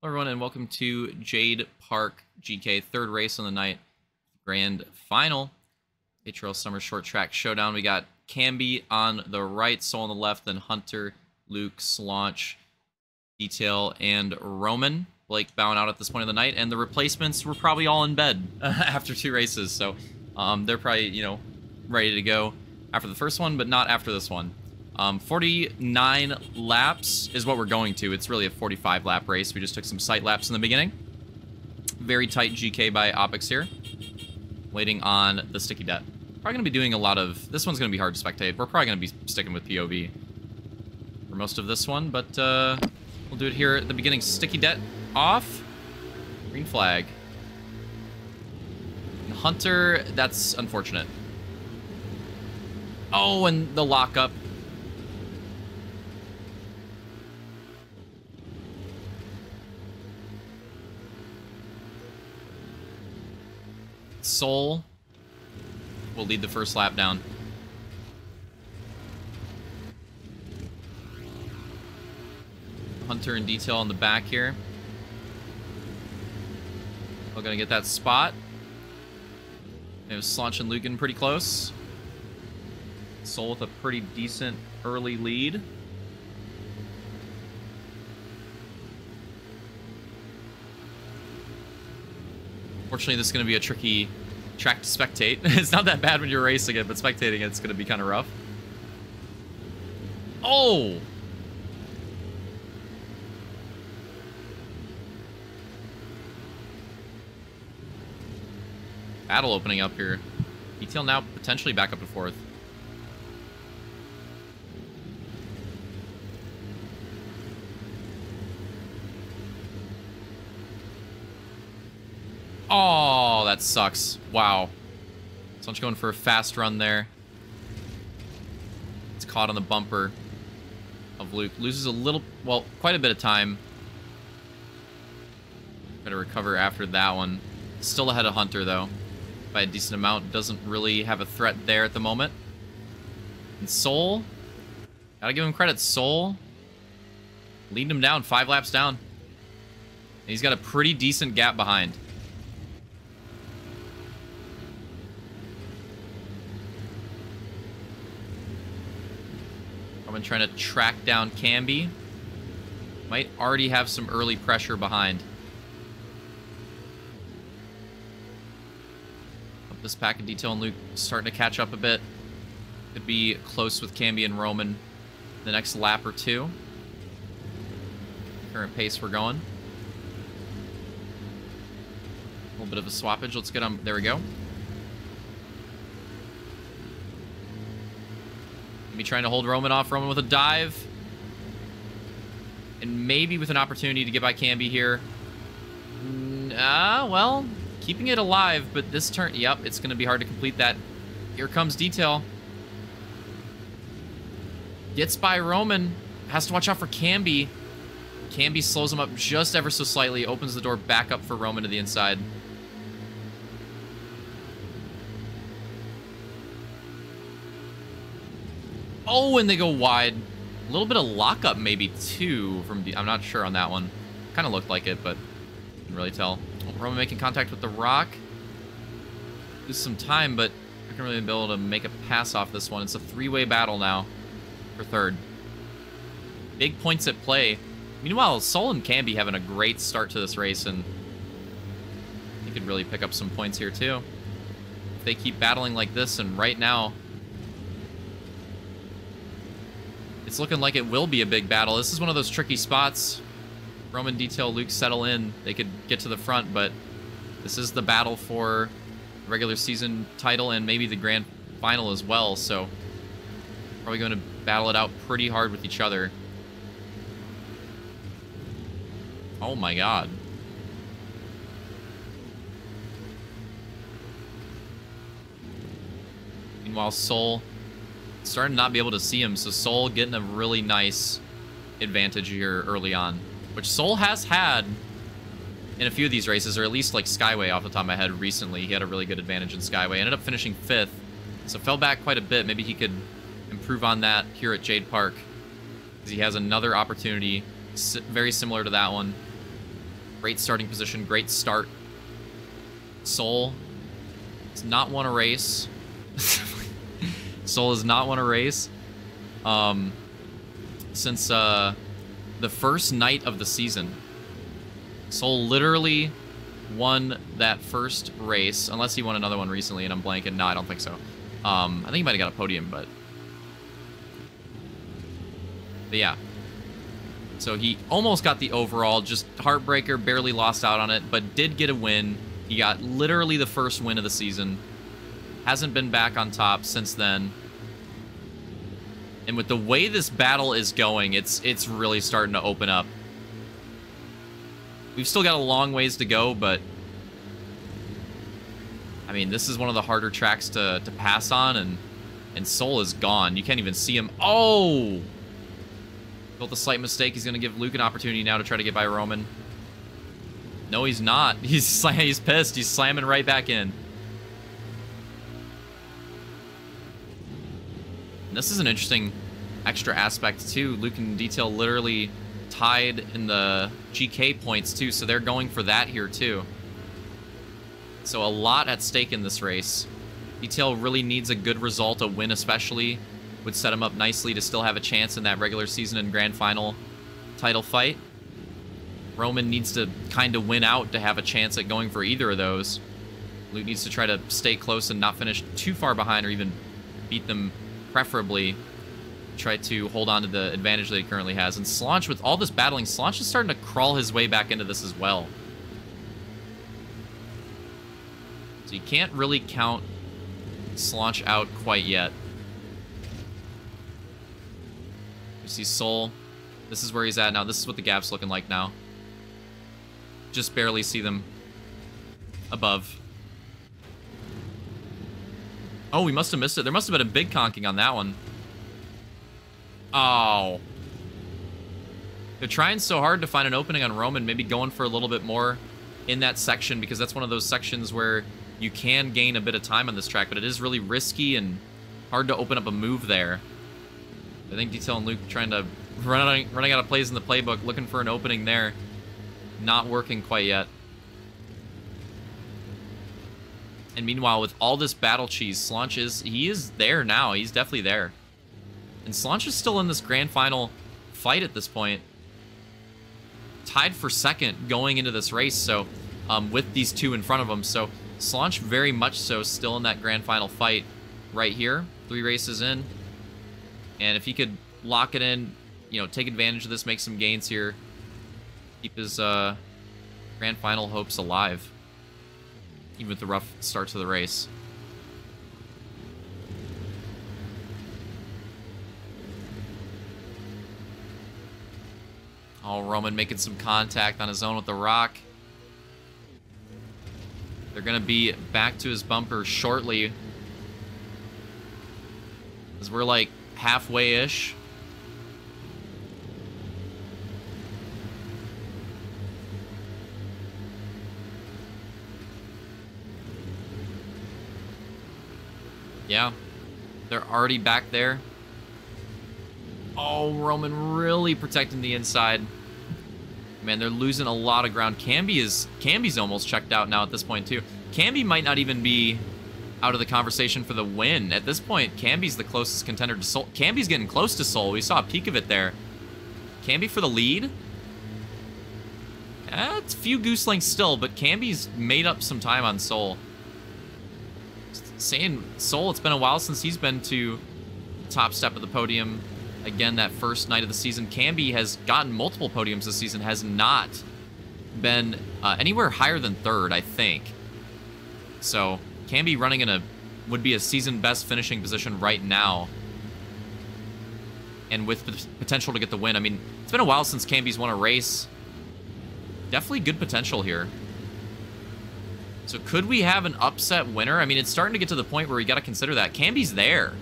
Hello everyone and welcome to Jade Park GK, third race on the night, grand final, HRL Summer Short Track Showdown. We got Camby on the right, Soul on the left, then Hunter, Luke, Slaunch, Detail, and Roman. Blake bowing out at this point of the night, and the replacements were probably all in bed after two races, so they're probably, ready to go after the first one, but not after this one. 49 laps is what we're going to. It's really a 45 lap race. We just took some sight laps in the beginning. Very tight GK by Opix here. Waiting on the sticky det. Probably going to be doing a lot of... This one's going to be hard to spectate. We're probably going to be sticking with POV for most of this one, but we'll do it here at the beginning. Sticky det off. Green flag. And Hunter, that's unfortunate. Oh, and the lockup. Soul will lead the first lap down. Hunter and Detail on the back here. We're gonna get that spot. We have Slaunch and Luke getting pretty close. Soul with a pretty decent early lead. Fortunately, this is going to be a tricky track to spectate. It's not that bad when you're racing it, but spectating it's going to be kind of rough. Oh! Battle opening up here. Detail now potentially back up to fourth. Oh, that sucks. Wow. Someone's going for a fast run there. It's caught on the bumper of Luke. Loses a little, well, quite a bit of time. Gotta recover after that one. Still ahead of Hunter, though, by a decent amount. Doesn't really have a threat there at the moment. And Soul, gotta give him credit. Soul leading him down, 5 laps down. And he's got a pretty decent gap behind. Trying to track down Camby. Might already have some early pressure behind. Up this pack of Detail and Luke starting to catch up a bit. Could be close with Camby and Roman the next lap or two. Current pace we're going. A little bit of a swappage. Let's get on. There we go. Me trying to hold Roman off. Roman with a dive. And maybe with an opportunity to get by Camby here. Well, keeping it alive, but this turn... Yep, it's going to be hard to complete that. Here comes Detail. Gets by Roman. Has to watch out for Camby. Camby slows him up just ever so slightly. Opens the door back up for Roman to the inside. Oh, and they go wide. A little bit of lockup maybe, too, from... I'm not sure on that one. Kind of looked like it, but didn't really tell. Roman making contact with the rock. Lose some time, but I can really be able to make a pass off this one. It's a 3-way battle now for third. Big points at play. Meanwhile, Soul and Camby having a great start to this race, and they could really pick up some points here, too. If they keep battling like this, and right now... It's looking like it will be a big battle. This is one of those tricky spots. Roman, Detail, Luke settle in. They could get to the front, but this is the battle for the regular season title and maybe the grand final as well, so probably going to battle it out pretty hard with each other. Oh my god. Meanwhile, Soul... starting to not be able to see him, so Soul getting a really nice advantage here early on, which Soul has had in a few of these races, or at least like Skyway off the top of my head recently. He had a really good advantage in Skyway. Ended up finishing 5th, so fell back quite a bit. Maybe he could improve on that here at Jade Park, because he has another opportunity very similar to that one. Great starting position, great start. Soul does not want a race. Soul has not won a race since the first night of the season. Soul literally won that first race, unless he won another one recently, and I'm blanking. No, I don't think so. I think he might have got a podium, but yeah. So he almost got the overall, just heartbreaker, barely lost out on it, but did get a win. He got literally the first win of the season. Hasn't been back on top since then. And with the way this battle is going, it's really starting to open up. We've still got a long ways to go, but I mean, this is one of the harder tracks to pass on, and Soul is gone. You can't even see him. Oh! Built a slight mistake. He's going to give Luke an opportunity now to try to get by Roman. No, he's not. He's pissed. He's slamming right back in. And this is an interesting extra aspect, too. Luke and Detail literally tied in the GK points, too, so they're going for that here, too. So a lot at stake in this race. Detail really needs a good result, a win especially, would set him up nicely to still have a chance in that regular season and grand final title fight. Roman needs to kind of win out to have a chance at going for either of those. Luke needs to try to stay close and not finish too far behind, or even beat them, preferably. Try to hold on to the advantage that he currently has. And Slaunch, with all this battling, Slaunch is starting to crawl his way back into this as well. So you can't really count Slaunch out quite yet. You see Soul. This is where he's at now. This is what the gap's looking like now. Just barely see them above. Oh, we must have missed it. There must have been a big conking on that one. Oh. They're trying so hard to find an opening on Roman, maybe going for a little bit more in that section, because that's one of those sections where you can gain a bit of time on this track, but it is really risky and hard to open up a move there. I think Detail and Luke trying to running out of plays in the playbook, looking for an opening there. Not working quite yet. And meanwhile, with all this battle cheese, Slaunch he is there now. He's definitely there. And Slaunch is still in this grand final fight at this point. Tied for second going into this race, so with these two in front of him. So Slaunch very much so still in that grand final fight right here. 3 races in. And if he could lock it in, you know, take advantage of this, make some gains here, keep his grand final hopes alive, even with the rough start to the race. Oh, Roman making some contact on his own with the rock. They're going to be back to his bumper shortly, as we're like halfway-ish. Yeah, they're already back there. Oh, Roman really protecting the inside. Man, they're losing a lot of ground. Camby's almost checked out now at this point, too. Camby might not even be out of the conversation for the win. At this point, Camby's the closest contender to Soul. Camby's getting close to Soul. We saw a peek of it there. Camby for the lead. It's a few goose lengths still, but Camby's made up some time on Soul. Saying Soul, it's been a while since he's been to the top step of the podium. Again, that first night of the season. Camby has gotten multiple podiums this season, has not been anywhere higher than 3rd, I think. So Camby running in would be a season best finishing position right now, and with the potential to get the win. I mean, it's been a while since Camby's won a race. Definitely good potential here. So could we have an upset winner? I mean, it's starting to get to the point where we got to consider that. Camby's there.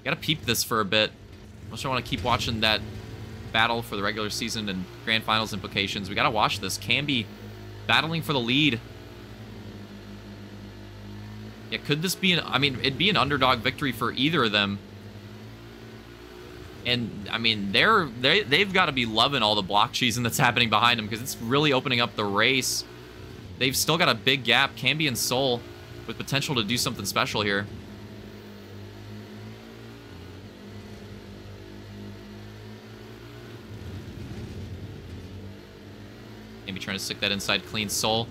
Got to peep this for a bit. I want to keep watching that battle for the regular season and grand finals implications. We got to watch this. Camby battling for the lead. Yeah, could this be I mean, it'd be an underdog victory for either of them. And, I mean, they've got to be loving all the block cheesing that's happening behind them because it's really opening up the race. They've still got a big gap, Camby and Soul, with potential to do something special here. Camby trying to stick that inside clean. Soul.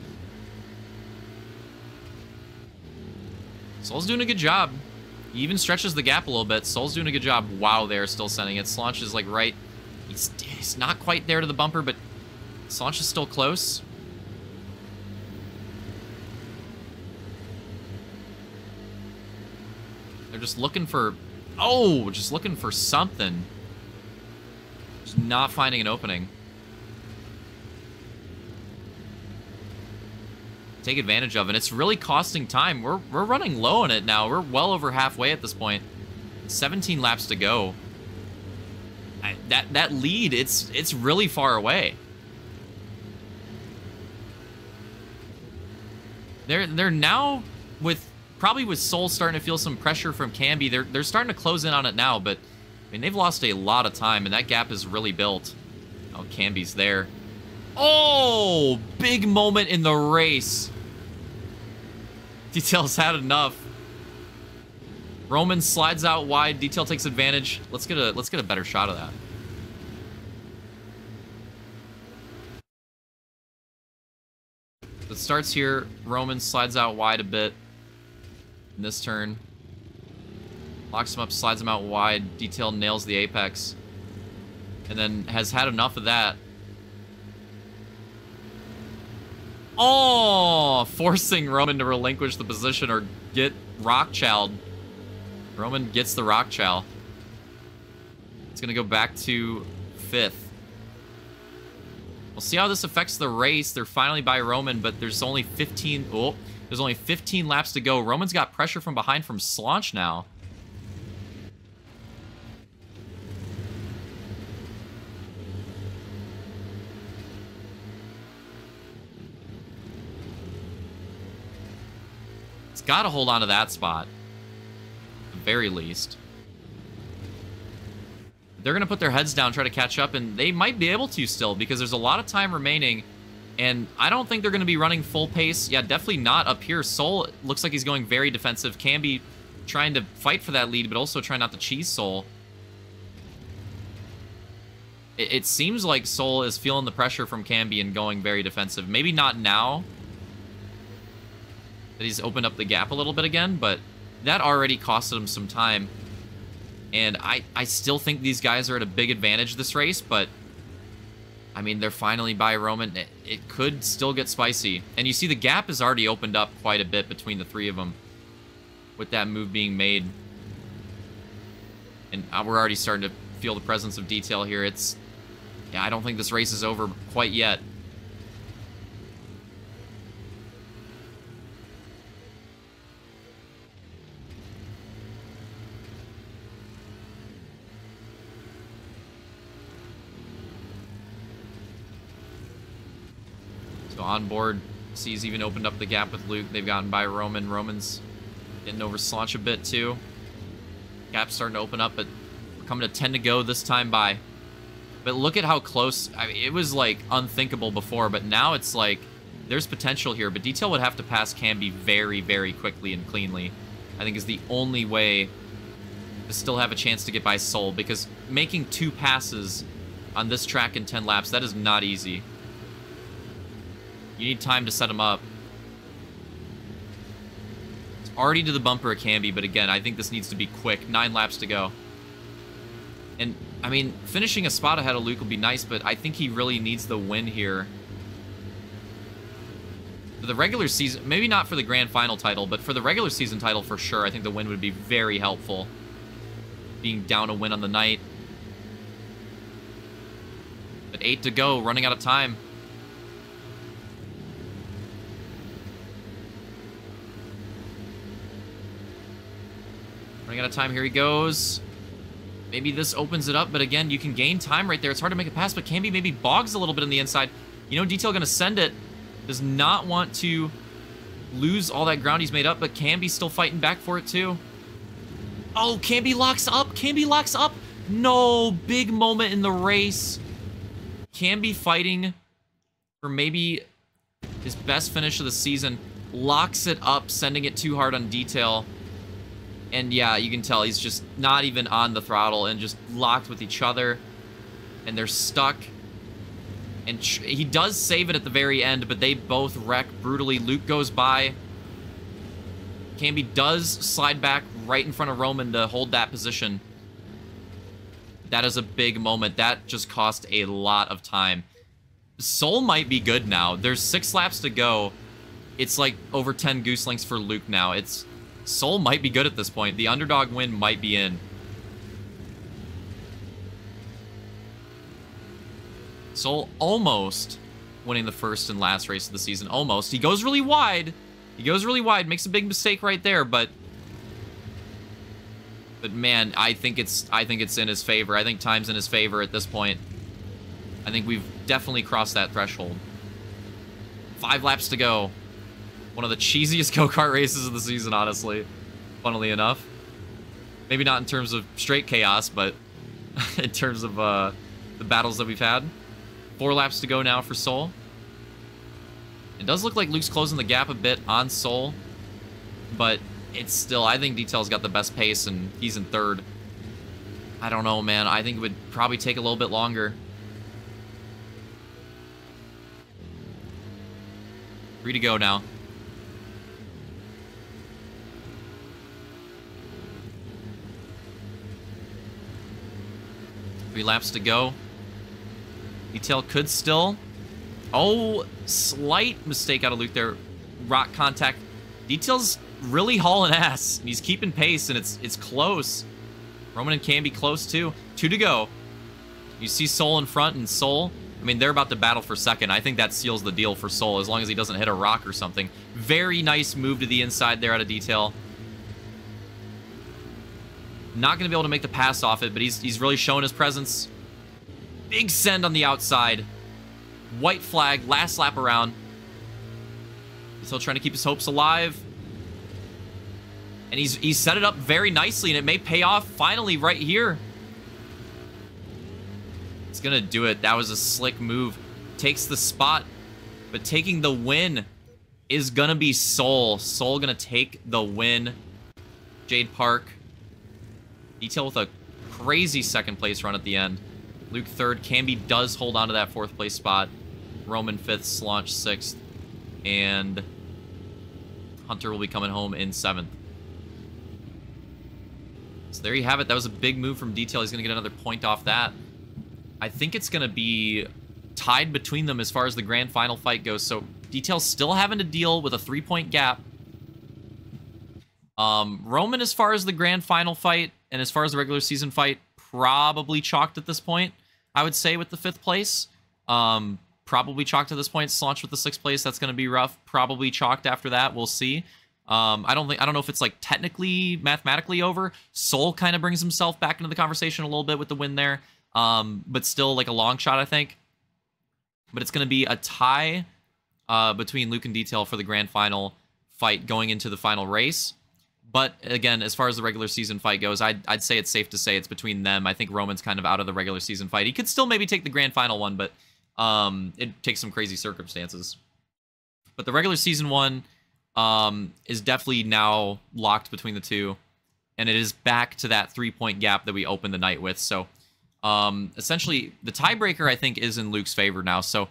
Soul's doing a good job. He even stretches the gap a little bit. Soul's doing a good job. Wow, they're still sending it. Slaunch is like right. He's not quite there to the bumper, but Slaunch is still close. They're just looking for... Oh, just looking for something. Just not finding an opening. Take advantage of, and it's really costing time. We're running low on it now. We're well over halfway at this point. 17 laps to go. That lead, it's really far away. They're now with probably with Soul starting to feel some pressure from Camby. They're starting to close in on it now, but I mean they've lost a lot of time, and that gap is really built. Oh, Camby's there. Oh, big moment in the race. Detail's had enough. Roman slides out wide. Detail takes advantage. Let's get a better shot of that. It starts here. Roman slides out wide a bit in this turn. Locks him up, slides him out wide. Detail nails the apex. And then has had enough of that. Oh, forcing Roman to relinquish the position or get Rockchild. Roman gets the Rockchild. It's going to go back to 5th. We'll see how this affects the race. They're finally by Roman, but there's only 15... Oh, there's only 15 laps to go. Roman's got pressure from behind from Slaunch now. Got to hold on to that spot, at the very least. They're going to put their heads down, try to catch up, and they might be able to still because there's a lot of time remaining, and I don't think they're going to be running full pace. Yeah, definitely not up here. Soul looks like he's going very defensive. Camby trying to fight for that lead, but also trying not to cheese Soul. It seems like Soul is feeling the pressure from Camby and going very defensive. Maybe not now that he's opened up the gap a little bit again, but that already costed him some time. And I still think these guys are at a big advantage this race, but I mean, they're finally by Roman. It could still get spicy. And you see the gap has already opened up quite a bit between the three of them with that move being made. And we're already starting to feel the presence of Detail here. Yeah, I don't think this race is over quite yet. So on board, C's even opened up the gap with Luke. They've gotten by Roman. Roman's getting over Slaunch a bit too. Gap's starting to open up, but we're coming to 10 to go this time by. But look at how close. I mean, it was like unthinkable before, but now it's like there's potential here. But Detail would have to pass Camby very, very quickly and cleanly. I think is the only way to still have a chance to get by Soul, because making 2 passes on this track in 10 laps, that is not easy. You need time to set him up. It's already to the bumper at Camby, but again, I think this needs to be quick. 9 laps to go. And, I mean, finishing a spot ahead of Luke will be nice, but I think he really needs the win here. For the regular season, maybe not for the grand final title, but for the regular season title for sure, I think the win would be very helpful. Being down a win on the night. But 8 to go, running out of time. Running out of time, here he goes. Maybe this opens it up, but again, you can gain time right there. It's hard to make a pass, but Camby maybe bogs a little bit on the inside. You know, Detail gonna send it. Does not want to lose all that ground he's made up, but Camby's still fighting back for it too. Oh, Camby locks up. Camby locks up. No, big moment in the race. Can be fighting for maybe his best finish of the season. Locks it up, sending it too hard on detail. And yeah, you can tell he's just not even on the throttle and just locked with each other. And they're stuck. And he does save it at the very end, but they both wreck brutally. Luke goes by. Camby does slide back right in front of Roman to hold that position. That is a big moment. That just cost a lot of time. Soul might be good now. There's 6 laps to go. It's like over 10 goose links for Luke now. Soul might be good at this point. The underdog win might be in. Soul almost winning the first and last race of the season. Almost. He goes really wide. Makes a big mistake right there, but man, I think it's in his favor. I think time's in his favor at this point. I think we've definitely crossed that threshold. 5 laps to go. One of the cheesiest go-kart races of the season, honestly. Funnily enough. Maybe not in terms of straight chaos, but in terms of the battles that we've had. 4 laps to go now for Soul. It does look like Luke's closing the gap a bit on Soul, but it's still, I think Detail's got the best pace, and he's in 3rd. I don't know, man. I think it would probably take a little bit longer. 3 to go now. 3 laps to go. Detail could still... Oh, slight mistake out of Luke there. Rock contact. Detail's really hauling ass. He's keeping pace, and it's close. Roman and Camby close, too. 2 to go. You see Soul in front, and Soul... I mean, they're about to battle for second. I think that seals the deal for Soul, as long as he doesn't hit a rock or something. Very nice move to the inside there out of Detail. Not going to be able to make the pass off it, but he's really showing his presence. Big send on the outside. White flag, last lap around. He's still trying to keep his hopes alive. And he's set it up very nicely, and it may pay off finally right here. It's going to do it. That was a slick move. Takes the spot, but taking the win is going to be Soul. Soul going to take the win. Jade Park. Detail with a crazy second place run at the end. Luke 3rd. Camby does hold on to that 4th place spot. Roman 5th. Slaunch 6th. And Hunter will be coming home in 7th. So there you have it. That was a big move from Detail. He's going to get another point off that. I think it's going to be tied between them as far as the grand final fight goes. So Detail's still having to deal with a 3-point gap. Roman, as far as the grand final fight and as far as the regular season fight, probably chalked at this point, I would say, with the 5th place. Probably chalked at this point. Slaunch with the 6th place. That's going to be rough. Probably chalked after that. We'll see. I don't know if it's like technically, mathematically over. Soul kind of brings himself back into the conversation a little bit with the win there. But still like a long shot, I think. But it's going to be a tie between Luke and Detail for the grand final fight going into the final race. But again, as far as the regular season fight goes, I'd say it's safe to say it's between them. I think Roman's kind of out of the regular season fight. He could still maybe take the grand final one, but it takes some crazy circumstances. But the regular season one is definitely now locked between the two. And it is back to that 3-point gap that we opened the night with. So essentially, the tiebreaker, I think, is in Luke's favor now. So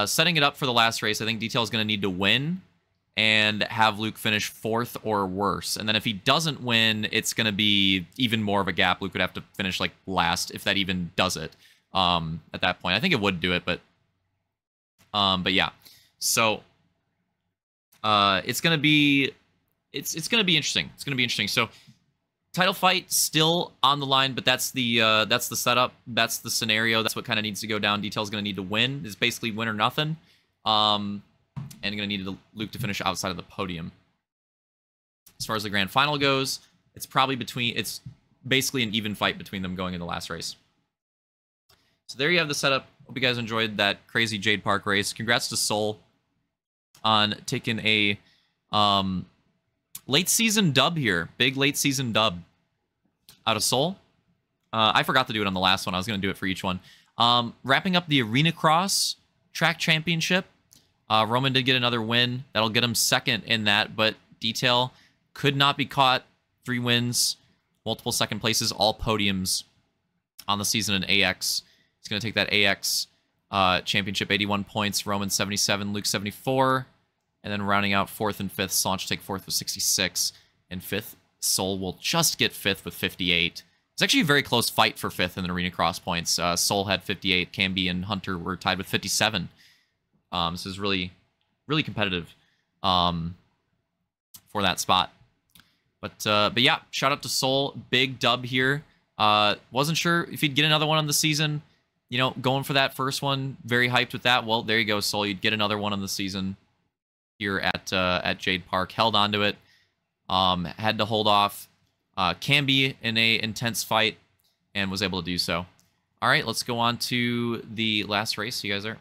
setting it up for the last race, I think Detail is going to need to win and have Luke finish 4th or worse. And then if he doesn't win, it's going to be even more of a gap. Luke would have to finish like last, if that even does it at that point. I think it would do it, but yeah. So it's going to be it's going to be interesting. It's going to be interesting. So title fight still on the line, but that's the setup. That's the scenario. That's what kind of needs to go down. Detail's going to need to win. It's basically win or nothing. And going to need Luke to finish outside of the podium. As far as the grand final goes, it's basically an even fight between them going in the last race. So there you have the setup. Hope you guys enjoyed that crazy Jade Park race. Congrats to Soul on taking a late season dub here. Big late season dub out of Soul. I forgot to do it on the last one. I was going to do it for each one. Wrapping up the Arena Cross Track Championship. Roman did get another win. That'll get him second in that, but Detail could not be caught. 3 wins, multiple second places, all podiums on the season in AX. He's going to take that AX championship, 81 points. Roman 77, Luke 74. And then rounding out 4th and 5th, Solange take 4th with 66. And 5th, Soul will just get 5th with 58. It's actually a very close fight for 5th in the Arena Cross points. Soul had 58. Camby and Hunter were tied with 57. This is really, really competitive for that spot. But yeah, shout out to Soul. Big dub here. Wasn't sure if he'd get another one on the season. You know, going for that first one. Very hyped with that. Well, there you go, Soul. You'd get another one on the season here at Jade Park. Held onto it. Had to hold off Camby in a intense fight and was able to do so. All right, let's go on to the last race. You guys are.